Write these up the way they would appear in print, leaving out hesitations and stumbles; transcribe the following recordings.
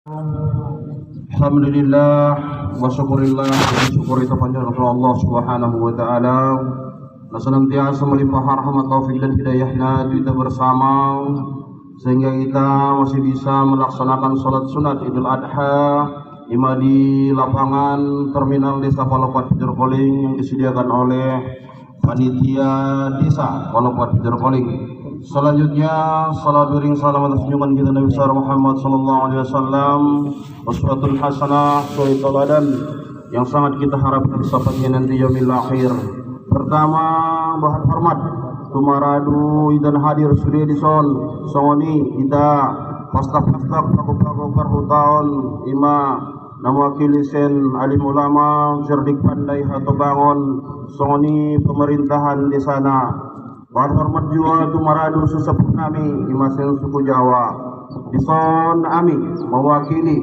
Alhamdulillah wa syukurillah wa syukuri kepada Allah Subhanahu wa taala. Senantiasa melimpah rahmat taufik dan hidayahnya kita bersama sehingga kita masih bisa melaksanakan salat sunat Idul Adha di lapangan terminal Desa Palopat Pijer Koling yang disediakan oleh panitia desa Palopat Pijer Koling. Selanjutnya salat bering salam atas junjungan kita Nabi besar Muhammad sallallahu alaihi wasallam, uswatun hasanah, suri teladan yang sangat kita harapkan sahabatnya nanti yaumil akhir. Pertama, bahan hormat tumaradu idan hadir suri dison songoni ida pastap-pastap paku-paku perhutaun ima nawakili sen alim ulama cerdik pandai atau bangun songoni pemerintahan di sana. Bahan hormat juga tumaradu sesepuh kami imasen suku Jawa dison ami mewakili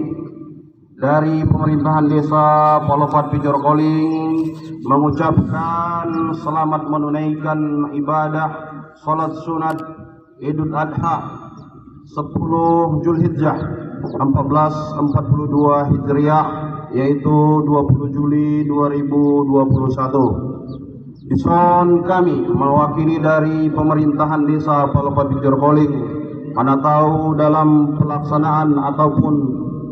dari pemerintahan desa Palopat Pijer Koling mengucapkan selamat menunaikan ibadah salat sunat Idul Adha 10 Zulhijjah 1442 Hijriah yaitu 20 Juli 2021. Dison kami mewakili dari pemerintahan desa Palopat Pijer Koling, mana tahu dalam pelaksanaan ataupun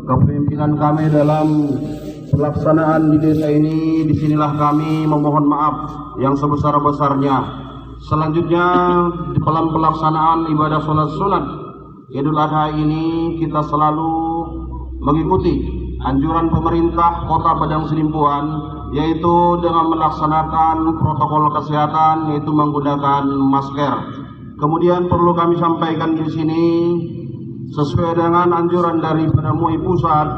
kepemimpinan kami dalam pelaksanaan di desa ini, disinilah kami memohon maaf yang sebesar-besarnya. Selanjutnya di dalam pelaksanaan ibadah sholat sunat Idul Adha ini kita selalu mengikuti anjuran pemerintah Kota Padang Sidimpuan, yaitu dengan melaksanakan protokol kesehatan, yaitu menggunakan masker. Kemudian perlu kami sampaikan di sini sesuai dengan anjuran daripada MUI pusat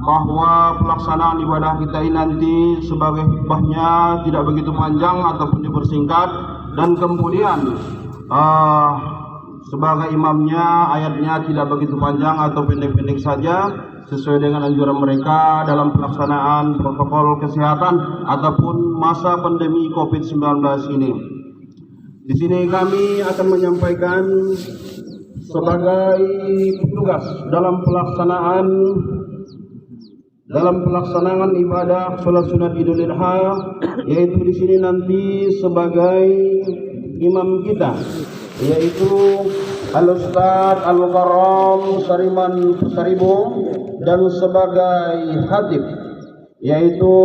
bahwa pelaksanaan ibadah kita ini nanti sebagai khutbahnya tidak begitu panjang ataupun dipersingkat, dan kemudian sebagai imamnya ayatnya tidak begitu panjang atau pendek-pendek saja sesuai dengan anjuran mereka dalam pelaksanaan protokol kesehatan ataupun masa pandemi COVID-19 ini. Di sini kami akan menyampaikan sebagai petugas dalam pelaksanaan ibadah salat sunat Idul Adha, yaitu di sini nanti sebagai imam kita yaitu Al-Ustaz Al-Mukarram Sariman Saribo, dan sebagai khatib yaitu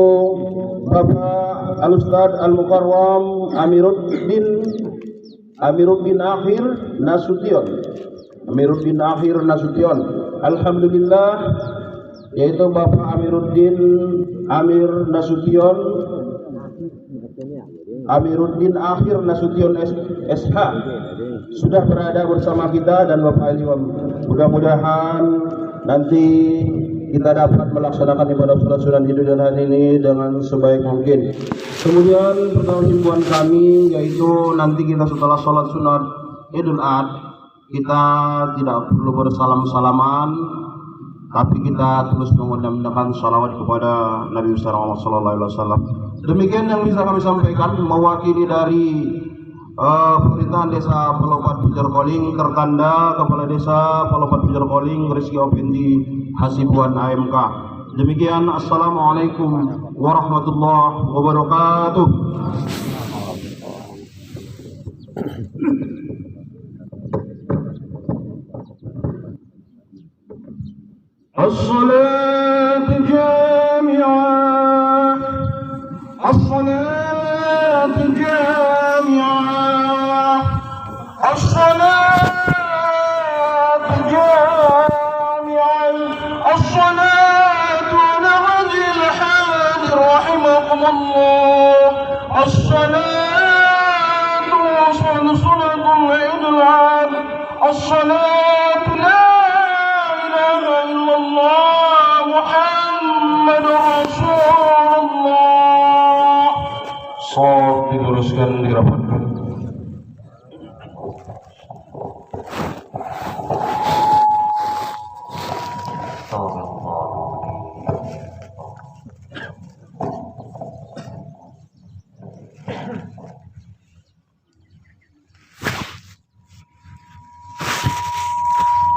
Bapak Al-Ustaz Al-Mukarram Amiruddin Akhir Nasution. Alhamdulillah, yaitu Bapak Amiruddin Akhir Nasution SH sudah berada bersama kita dan Bapak Imam. Mudah-mudahan nanti kita dapat melaksanakan ibadah salat sunat Idul Adha ini dengan sebaik mungkin. Kemudian pertama himbauan kami yaitu nanti kita setelah salat sunat Idul Adha kita tidak perlu bersalam-salaman, tapi kita terus mengundang salawat kepada Nabi besar Muhammad sallallahu alaihi wasallam. Demikian yang bisa kami sampaikan mewakili dari pemerintahan desa Palopat Pijer Koling, tertanda Kepala Desa Palopat Pijer Koling Rizky Ofendi Hasibuan AMK. Demikian, assalamualaikum warahmatullahi wabarakatuh. As-salatu jami'ah, as-salatu jami'ah, as-salatu jami'ah, as-salatu na'zil hadir rahimakumullah, as-salatu sunnatul Idul Adha, as-salatu la ilaha illallah Muhammadur Rasulullah. Sholat diteruskan dirapatkan.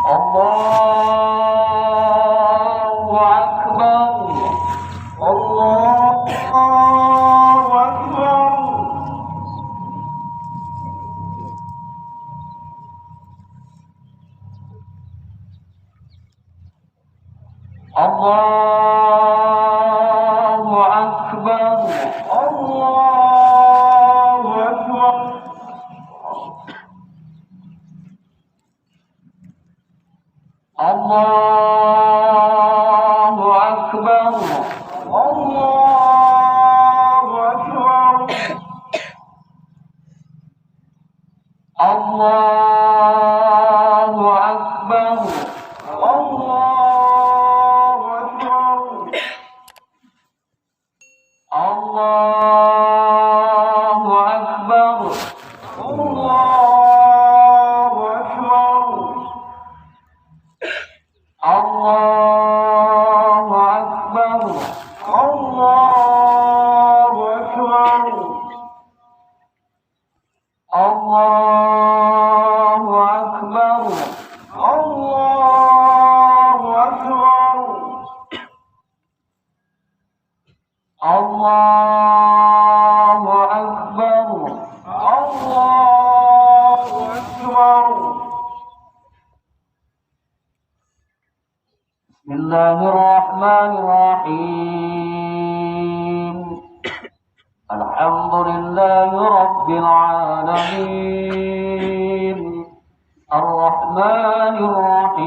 Allah الله أكبر الله أكبر الله أكبر الله أكبر الله أكبر الله أكبر الله أكبر الله أكبر الله أكبر الله أكبر الله أكبر الله أكبر الله أكبر الله أكبر بسم الله الرحمن الرحيم الحمد لله رب العالمين الرحمن الرحيم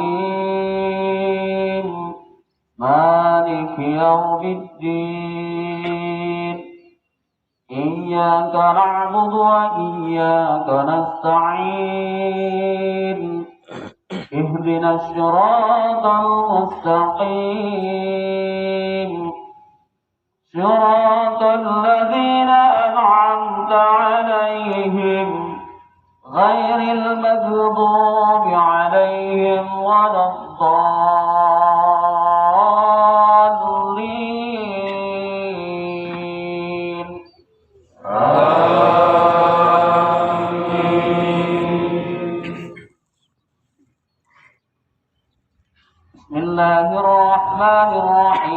مالك يوم الدين إياك نعبد وإياك نستعين اهدنا الصراط المستقيم صراط الذين أنعمت عليهم غير المغضوب عليهم ولا الضالين بسم الله الرحمن الرحيم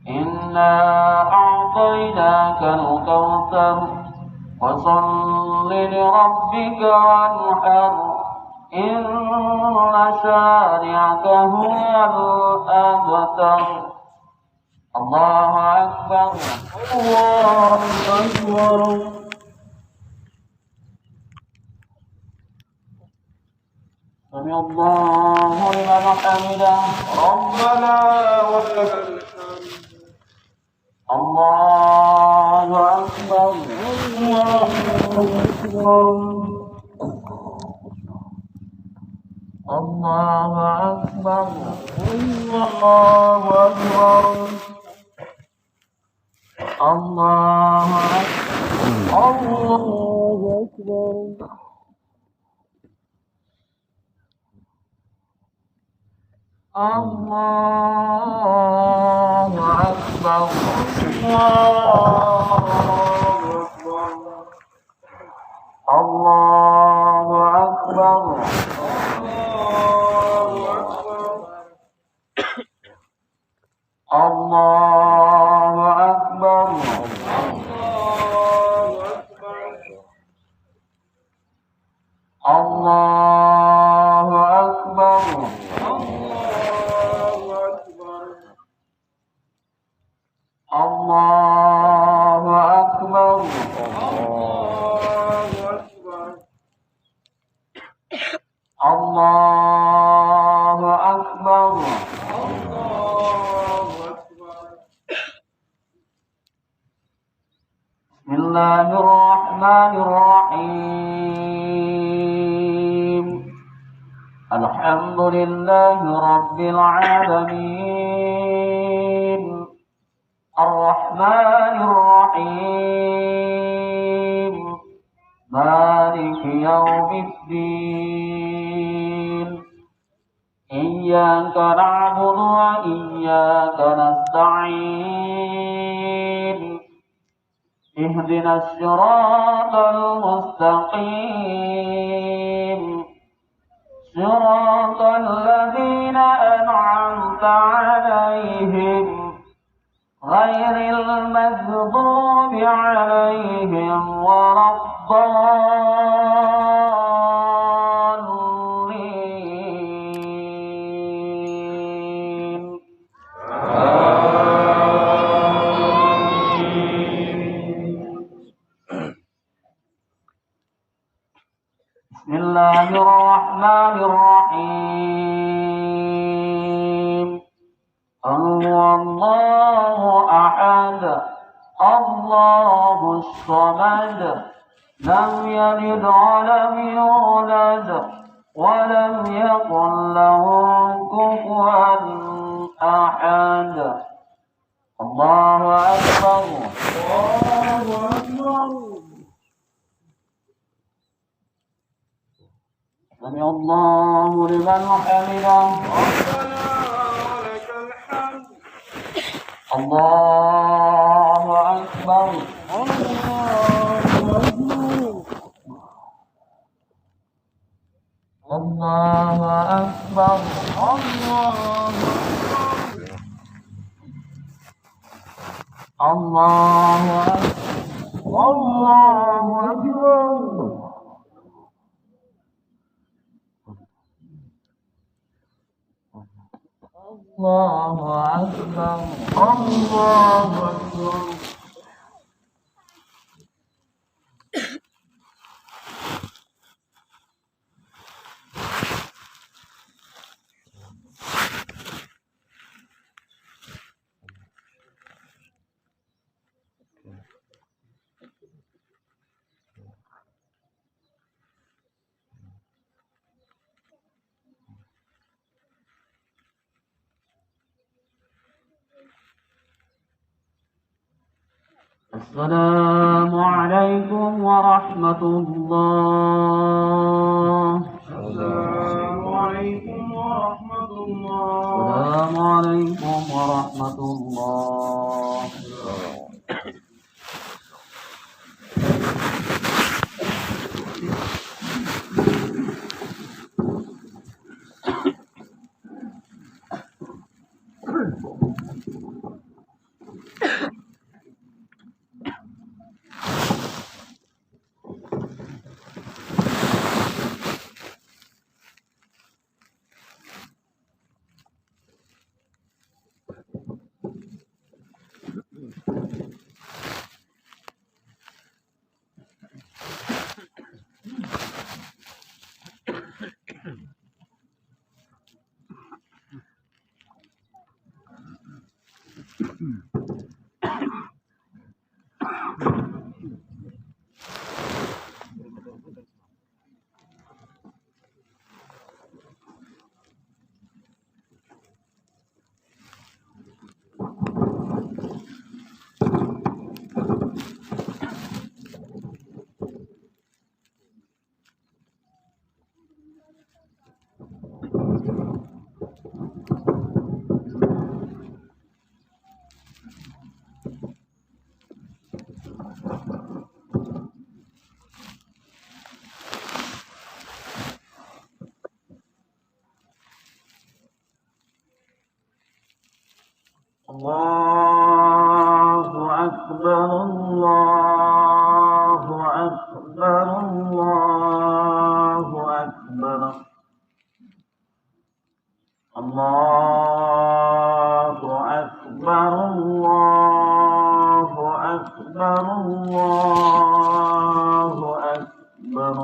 إنا أعطيناك الكوثر فصل لربك وانحر إن شانئك هو الأبتر الله أكبر الله أكبر سمع الله لمن حمده ربنا ولك الله أكبر الله أكبر الله أكبر الله أكبر الله أكبر الله أكبر الله أكبر الله أكبر الله أكبر الله أكبر الله أكبر الله أكبر بسم الله الرحمن الرحيم الحمد لله رب العالمين الرحمن الرحيم مالك يوم الدين إياك نعبد وإياك نستعين اهدنا الصراط المستقيم صراط الذين أنعمت عليهم غير المغضوب عليهم ولا الضالين. هو الله أحد الله الصمد لم يلد ولم يولد ولم يكن له كفوا أحد. الله أكبر. الله أكبر. سمع الله لمن حمده. ربنا ولك الحمد. الله أكبر. الله أكبر. الله أكبر. الله أكبر. الله أكبر. الله أكبر. السلام عليكم ورحمة الله. السلام عليكم ورحمة الله. السلام عليكم ورحمة الله. الله أكبر. الله أكبر. الله أكبر. الله أكبر. الله أكبر. الله أكبر.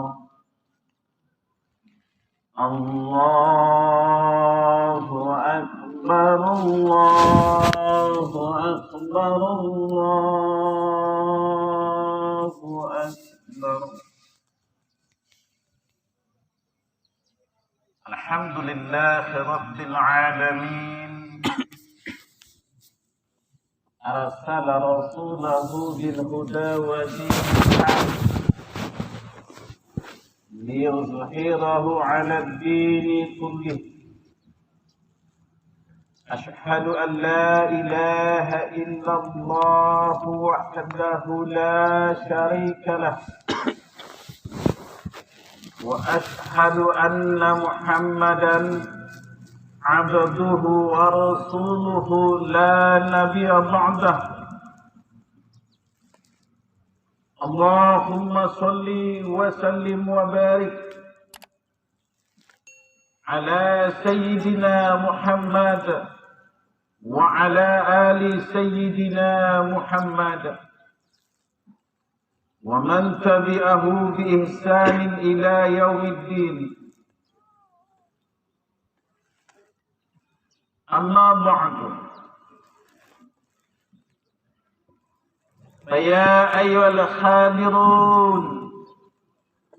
الله أكبر. الله أكبر. الله أكبر. الحمد لله رب العالمين أرسل رسوله بالهدى ودين الحق ليظهره على الدين كله. أشهد أن لا إله إلا الله وحده لا شريك له، وأشهد أن محمدا عبده ورسوله لا نبي بعده. اللهم صل وسلم وبارك على سيدنا محمد وعلى آل سيدنا محمد ومن تبعه بإحسان إلى يوم الدين. أما بعد، فيا أيها الخادرون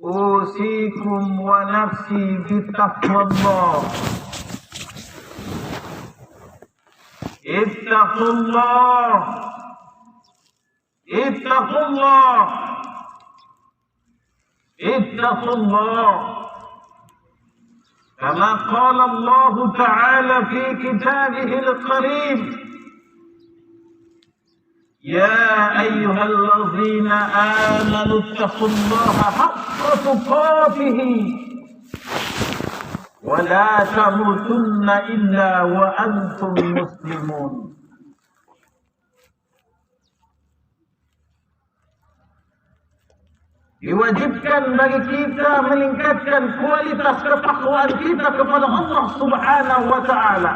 أوصيكم ونفسي بتقوى الله. اتقوا الله، اتقوا الله، اتقوا الله، كما قال الله تعالى في كتابه الكريم: يا أيها الذين آمنوا اتقوا الله حق تقاته ولا تموتن إلا وأنتم مسلمون. Diwajibkan bagi kita meningkatkan kualitas ketakwaan kita kepada Allah Subhanahu wa Ta'ala.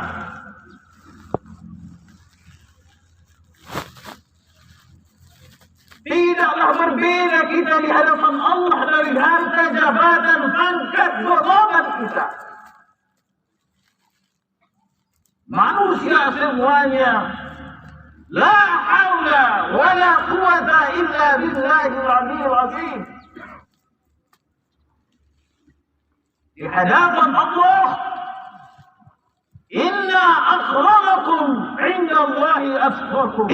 Tidaklah berbeda kita di hadapan Allah dari harta, jabatan, pangkat, golongan kita. Manusia semuanya, la haula wa la quwata illa billahil aliyyil azim. Di hadapan Allah, inna akramakum indallahi atqakum.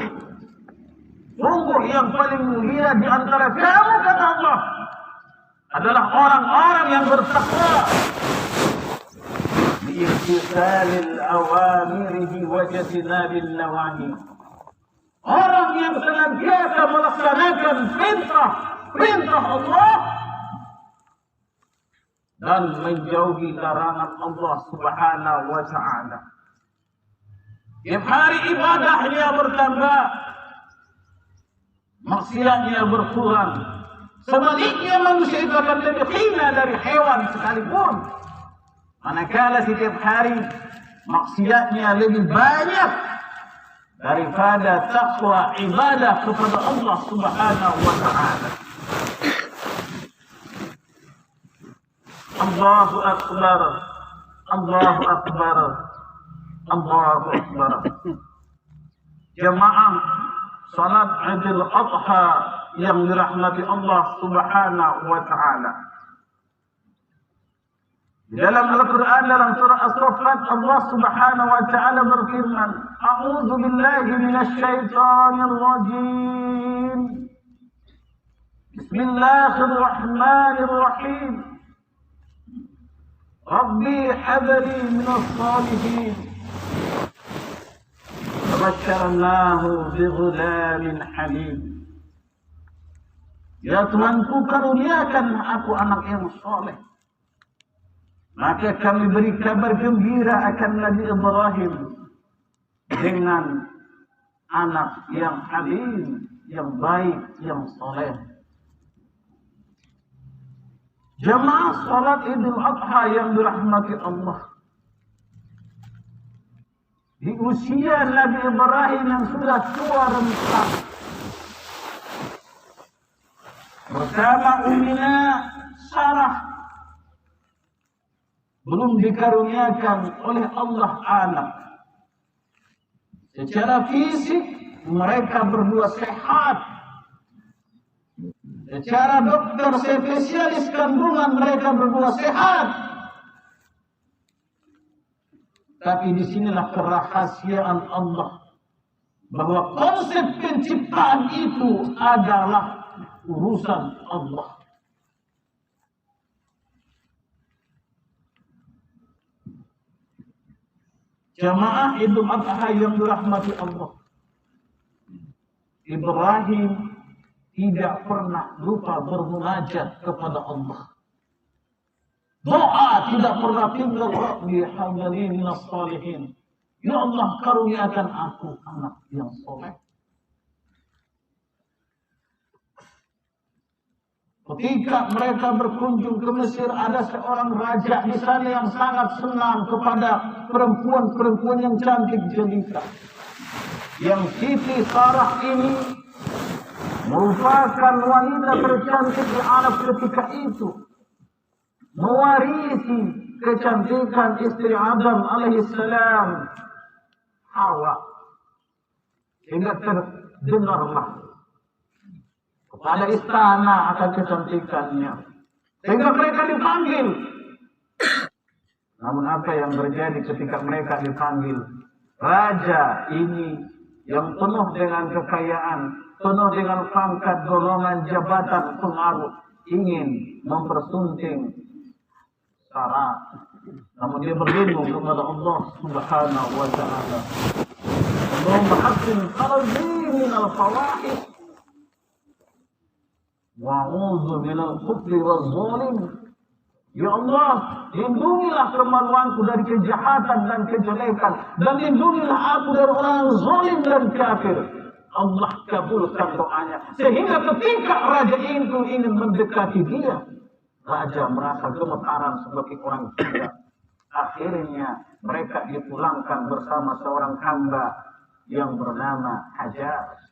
Sungguh yang paling mulia di antara kamu, kata Allah, adalah orang-orang yang bertakwa. Biimtisalil awamirihi wa jatinabil nawahi. Orang yang senantiasa melaksanakan perintah Allah dan menjauhi larangan Allah Subhanahu wa Ta'ala. Tiap hari ibadahnya bertambah, maksiatnya berkurang. Sebaliknya manusia itu akan lebih hina dari hewan sekalipun. Manakala setiap hari maksiatnya lebih banyak daripada takwa ibadah kepada Allah Subhanahu wa Ta'ala. Allahu Akbar, Allahu Akbar, Allahu Akbar. Jemaah salat Idul Adha yang dirahmati Allah Subhanahu wa Ta'ala. Di dalam Al-Quran, dalam surah As-Saffat, Allah Subhanahu wa Ta'ala berfirman, A'udzu billahi minasy syaithanir rajim. Bismillahirrahmanirrahim. Rabbi habli minas salihin. Fabasyarnahu bighulamin halim. Ya Tuhanku, karuniakan aku anak yang soleh. Maka kami beri kabar gembira akan Nabi Ibrahim dengan anak yang halim, yang baik, yang soleh. Jemaah salat Idul Adha yang dirahmati Allah. Di usia Nabi Ibrahim yang sudah tua renta, bersama Ummina Sarah, belum dikaruniakan oleh Allah anak. Secara fisik mereka berdua sehat. Secara dokter spesialis kandungan mereka berdua sehat. Tapi disinilah kerahasiaan Allah, bahwa konsep penciptaan itu adalah urusan Allah. Jamaah Idul Adha yang dirahmati Allah, Ibrahim tidak pernah lupa bermunajat kepada Allah. Doa tidak pernah tinggal. Rabbi habli minas salihin. Ya Allah, karuniakan aku anak yang soleh. Ketika mereka berkunjung ke Mesir, ada seorang raja di sana yang sangat senang kepada perempuan-perempuan yang cantik jelita. Yang Siti Sarah ini merupakan wanita tercantik di Arab ketika itu, mewarisi kecantikan istri Adam alaihissalam, Hawa. Sehingga terdengarlah pada istana akan kecantikannya. Sehingga mereka dipanggil. Namun apa yang terjadi ketika mereka dipanggil? Raja ini yang penuh dengan kekayaan, penuh dengan pangkat, golongan, jabatan, pengaruh, ingin mempersunting syarat. Namun dia berlindung kepada Allah Subhanahu wa ta'ala. Allahumma hassin qalbi minal fawahish wa'udzu minal kufri waz zalim. Ya Allah, lindungilah kemaluanku dari kejahatan dan kejelekan, dan lindungilah aku dari orang zalim dan kafir. Allah kabulkan doanya. Sehingga ketika raja itu ingin mendekati dia, raja merasa gemetaran sebagai orang gila. Akhirnya mereka dipulangkan bersama seorang hamba yang bernama Hajar.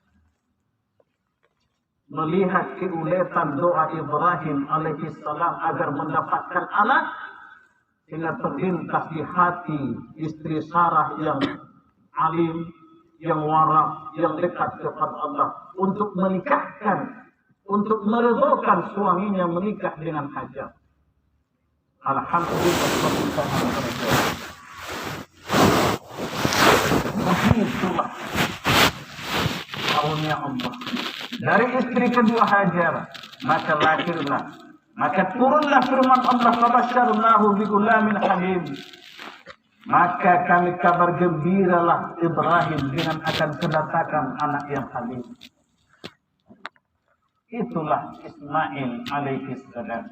Melihat keuletan doa Ibrahim alaihissalam agar mendapatkan anak, sehingga terlintas di hati istri Sarah yang alim, yang warak, yang dekat kepada Allah untuk menikahkan, untuk meredhakan suaminya menikah dengan Hajar. Alhamdulillah pernikahan terjadi. Begitulah karunia Allah. Dari istri kedua Hajar, maka lahirlah, maka turunlah firman Allah, fabasyarnahu bigulamin halim. Maka kami kabar gembiralah Ibrahim dengan akan kedatangan anak yang halim. Itulah Ismail alaihissalam.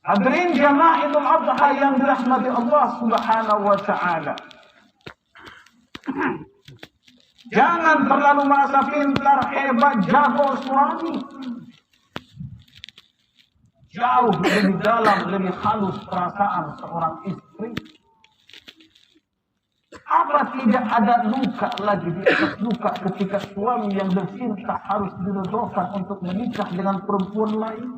Hadirin jamaah Idul Adha yang dirahmati Allah Subhanahu wa ta'ala. Jangan terlalu merasa pintar, hebat, jago suami. Jauh lebih dalam, lebih halus perasaan seorang istri. Apa tidak ada luka lagi di atas luka ketika suami yang bercinta harus diredhakan untuk menikah dengan perempuan lain?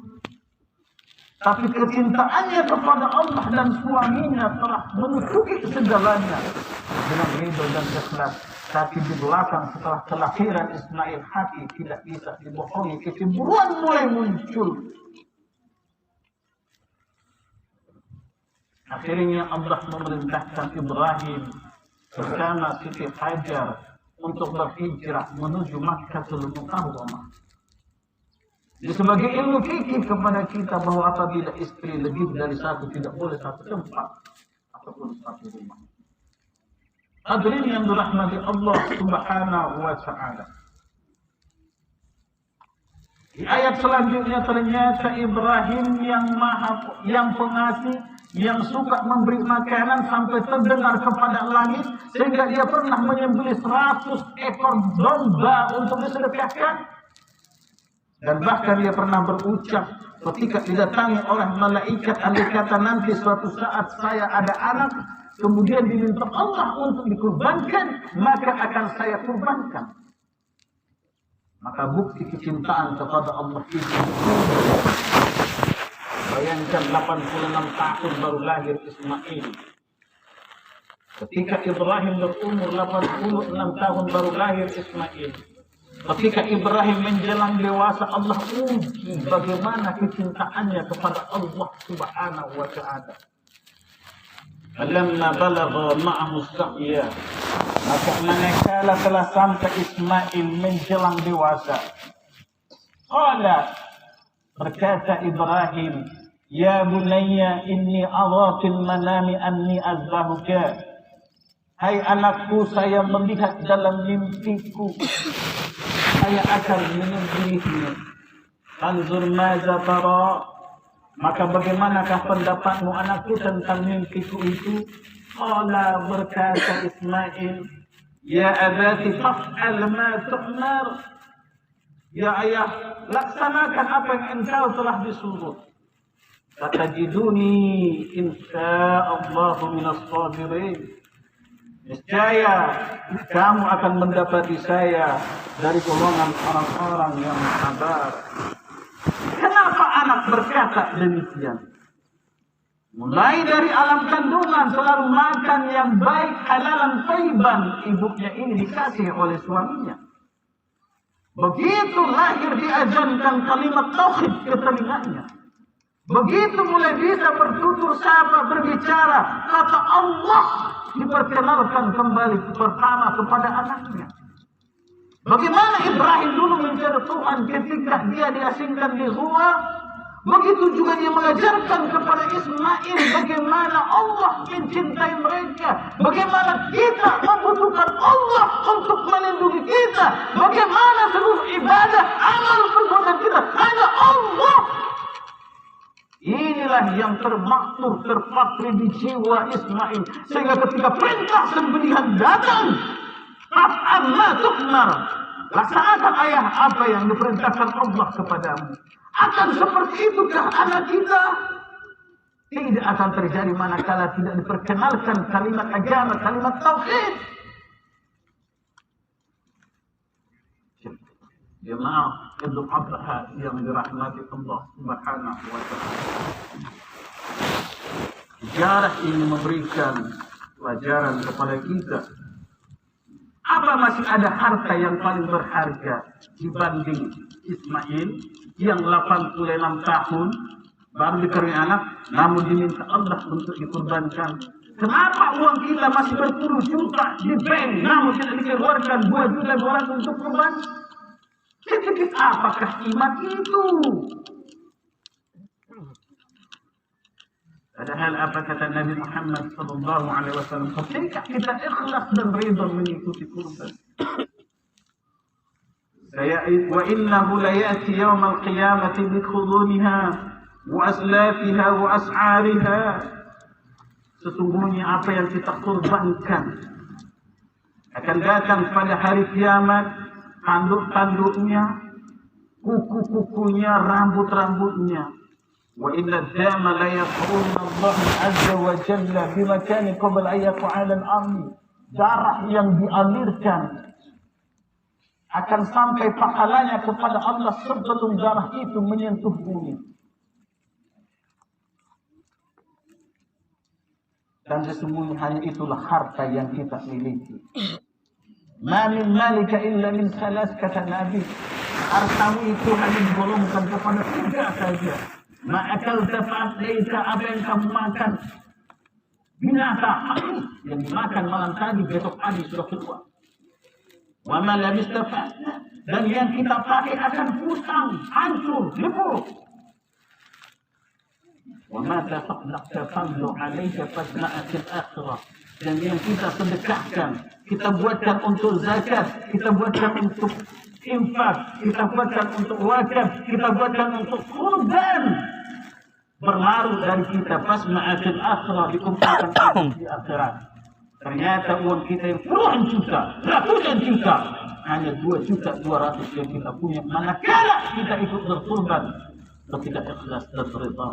Tapi kecintaannya kepada Allah dan suaminya telah menutupi segalanya dengan ridho dan ikhlas. Tapi di belakang setelah kelahiran Ismail, hati tidak bisa dibohongi, kecemburuan mulai muncul. Akhirnya Allah memerintahkan Ibrahim bersama Siti Hajar untuk berhijrah menuju Makkatul Mukarramah. Jadi sebagai ilmu fikih kepada kita bahwa apabila istri lebih dari satu, tidak boleh satu tempat ataupun satu rumah. Hadirin yang dirahmati Allah Subhanahu wa ta'ala. Di ayat selanjutnya ternyata Ibrahim yang pengasih, yang suka memberi makanan sampai terdengar kepada langit, sehingga dia pernah menyembelih 100 ekor domba untuk disedekahkan. Dan bahkan dia pernah berucap ketika didatangi oleh malaikat, andai kata nanti suatu saat saya ada anak, kemudian diminta Allah untuk dikurbankan, maka akan saya kurbankan. Maka bukti kecintaan kepada Allah itu. Bayangkan 86 tahun baru lahir Ismail. Ketika Ibrahim berumur 86 tahun baru lahir Ismail. Ketika Ibrahim menjelang dewasa, Allah uji bagaimana kecintaannya kepada Allah Subhanahu wa ta'ala. Falamma balagha ma'ahu as-sa'ya, maka manakala telah sampai Ismail menjelang dewasa, qala, berkata Ibrahim, ya bunayya inni ara fil manami anni azbahuka. Hai anakku, saya melihat dalam mimpiku saya akan menyembelihmu. Anzur maza tara, maka bagaimanakah pendapatmu anakku tentang mimpiku itu? Qala, berkata Ismail, ya abati faf'al ma tu'mar. Ya ayah, laksanakan apa yang engkau telah disuruh. Satajiduni insya'allahu minas sabirin. Niscaya kamu akan mendapati saya dari golongan orang-orang yang sabar. Kenapa anak berkata demikian? Mulai dari alam kandungan selalu makan yang baik, halalan thayyiban, ibunya ini dikasih oleh suaminya. Begitu lahir diajarkan kalimat tauhid ke telinganya. Begitu mulai bisa bertutur sapa, berbicara, kata Allah diperkenalkan kembali pertama kepada anaknya. Bagaimana Ibrahim dulu mencari Tuhan ketika dia diasingkan di gua, begitu juga dia mengajarkan kepada Ismail bagaimana Allah mencintai mereka, bagaimana kita membutuhkan Allah untuk melindungi kita, bagaimana seluruh ibadah, amal perbuatan kita hanya Allah. Inilah yang termaktur, terpatri di jiwa Ismail, sehingga ketika perintah sembelihan datang, Faf'al ma tu'mar, laksanakan ayah apa yang diperintahkan Allah kepadamu. Akan seperti itukah anak kita? Tidak akan terjadi manakala tidak diperkenalkan kalimat agama, kalimat tauhid. Jemaah Idul Adha yang dirahmati Allah Subhanahu wa Ta'ala. Sejarah ini memberikan pelajaran kepada kita. Apa masih ada harta yang paling berharga dibanding Ismail yang 86 tahun baru dikaruniai anak, namun diminta Allah untuk dikurbankan? Kenapa uang kita masih berpuluh juta di bank, namun tidak dikeluarkan 2.200.000 untuk kurban? Sedikit apakah iman itu? Padahal apa kata Nabi Muhammad SAW, ketika kita ikhlas dan ridha mengikuti kurban, wa innahu la ya'ti yawmal qiyamati bi khuduniha wa aslafiha wa as'ariha. Sesungguhnya apa yang kita kurbankan akan datang pada hari kiamat, tanduk-tanduknya, kuku-kukunya, rambut-rambutnya. Wa inna dama la yaquluna Allah azza wa jalla bi makani qabla an yaqa'ala al-amri. Darah yang dialirkan akan sampai pahalanya kepada Allah sebelum darah itu menyentuh bumi. Dan sesungguhnya hanya itulah harta yang kita miliki. Ma min malika illa min salas, kata Nabi. Hartamu itu hanya digolongkan kepada 3 saja. Ma'akal dafa'at laika, apa yang kamu makan. Binata habis, yang dimakan malam tadi, besok habis sudah keluar. Wa ma lam istafa'at, dan yang kita pakai akan kusam, hancur, lebur. Wa ma tafaqnaqta famlu alaika fasma'atil akhirah, dan yang kita sedekahkan, kita buatkan untuk zakat, kita buatkan untuk infak, kita buatkan untuk wakaf, kita buatkan untuk kurban, berlaru dari kita fasma'atil akhirah, dikumpulkan di akhirat. Ternyata uang kita yang puluhan juta, ratusan juta, hanya 2.200.000 yang kita punya. Manakala kita ikut berkurban, tidak ikhlas dan ridha.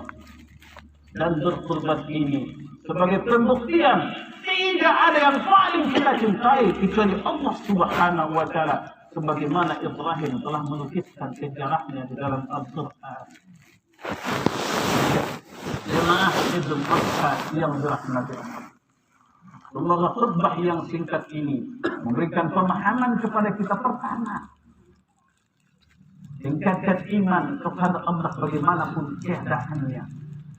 Dan berkurban ini sebagai pembuktian tidak ada yang paling kita cintai kecuali Allah Subhanahu wa Ta'ala, sebagaimana Ibrahim telah melukiskan sejarahnya di dalam Al-Quran. Jemaah Idul Adha yang dirahmati Allah. Semoga khutbah yang singkat ini memberikan pemahaman kepada kita pertama, tingkatkan iman kepada Allah bagaimanapun keadaannya.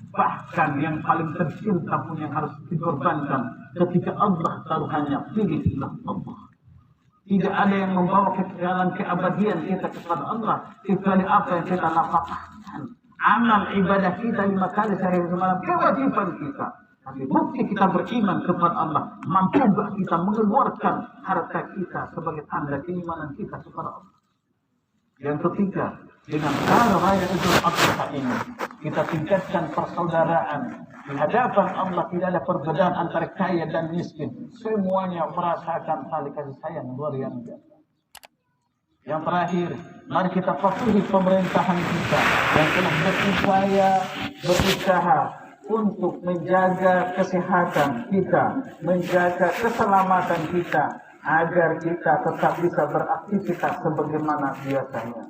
Bahkan yang paling tercinta pun yang harus dikorbankan ketika Allah taruhannya, pilihlah Allah. Tidak ada yang membawa kekekalan keabadian kita kepada Allah kecuali apa yang kita nafkahkan. Amal ibadah kita 5 kali sehari semalam kewajiban kita. Tapi bukti kita beriman kepada Allah, mampukah kita mengeluarkan harta kita sebagai tanda keimanan kita kepada Allah. Yang ketiga, dengan cara raya Idul Adha ini kita tingkatkan persaudaraan. Di hadapan Allah tidak ada perbedaan antara kaya dan miskin. Semuanya merasakan tali kasih sayang luar yang biasa. Yang terakhir, mari kita patuhi pemerintahan kita yang telah berusaha untuk menjaga kesehatan kita, menjaga keselamatan kita, agar kita tetap bisa beraktivitas sebagaimana biasanya.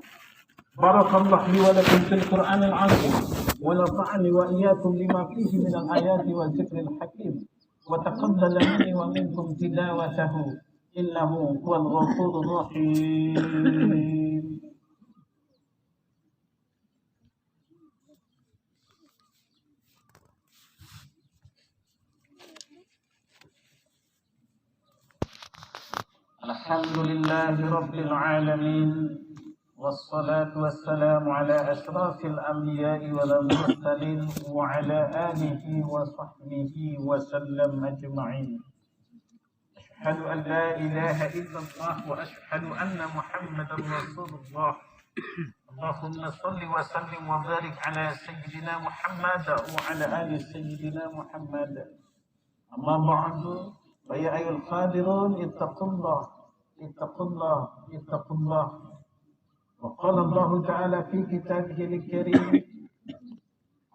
Barakallahu li wa lakum fil Qur'anil 'azim wa nafa'ani wa iyyakum lima fihi minal ayati wal dzikril hakim wa taqabbal minni wa minkum tilawatahu innahu huwal ghafurur rahim. الحمد لله رب العالمين والصلاة والسلام على أشرف الأنبياء والمرسلين وعلى آله وصحبه وسلم أجمعين. أشهد أن لا إله إلا الله وأشهد أن محمدا رسول الله. اللهم صل وسلم وبارك على سيدنا محمد وعلى آل سيدنا محمد. أما بعد فيا أيها القادرون اتقوا الله اتقوا الله اتقوا الله. وقال الله تعالى في كتابه الكريم: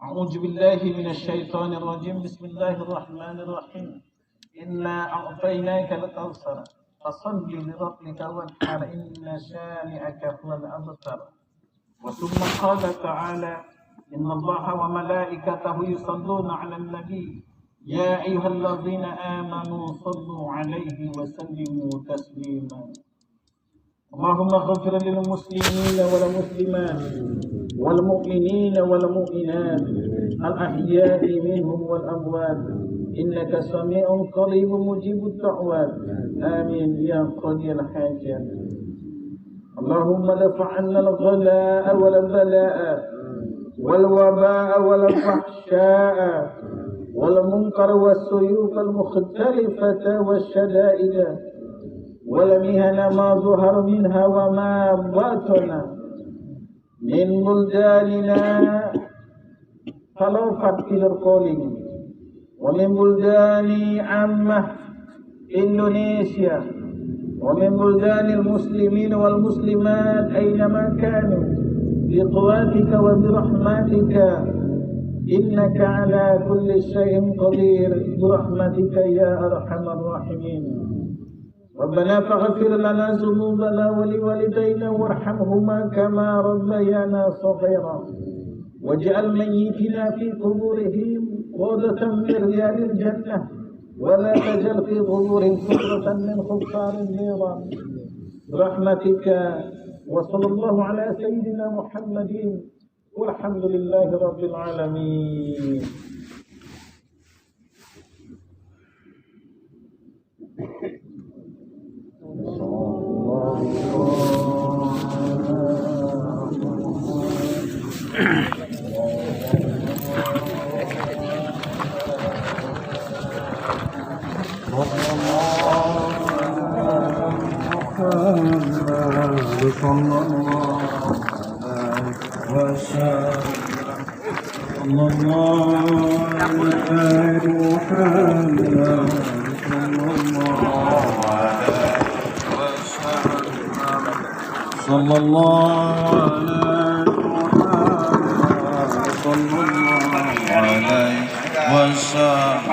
أعوذ بالله من الشيطان الرجيم. بسم الله الرحمن الرحيم. إنا أعطيناك الكوثر فصل لربك وانحر إن شانئك هو الأبتر. وثم قال تعالى: إن الله وملائكته يصلون على النبي يا أيها الذين آمنوا صلوا عليه وسلموا تسليما. اللهم اغفر للمسلمين والمسلمات والمؤمنين والمؤمنات الأحياء منهم والأموات إنك سميع قريب مجيب الدعوات. آمين يا قاضي الحاجات. اللهم ادفع عنا الغلاء والبلاء والوباء والفحشاء والمنكر والسيوف المختلفة والشدائد والمهن ما ظهر منها وما بطن من بلداننا فلو فكر القولين ومن بلدان عامة إندونيسيا ومن بلدان المسلمين والمسلمات أينما كانوا بقواتك وبرحمتك إنك على كل شيء قدير برحمتك يا أرحم الراحمين. ربنا فاغفر لنا ذنوبنا ولوالدينا وارحمهما كما ربيانا صغيرا واجعل ميتنا في قبورهم روضة من رياض الجنة ولا تجعل في قبورهم حفرة من خفار النيران برحمتك. وصلى الله على سيدنا محمد والحمد لله رب العالمين. صلى الله على محمد صلى الله عليه وسلم.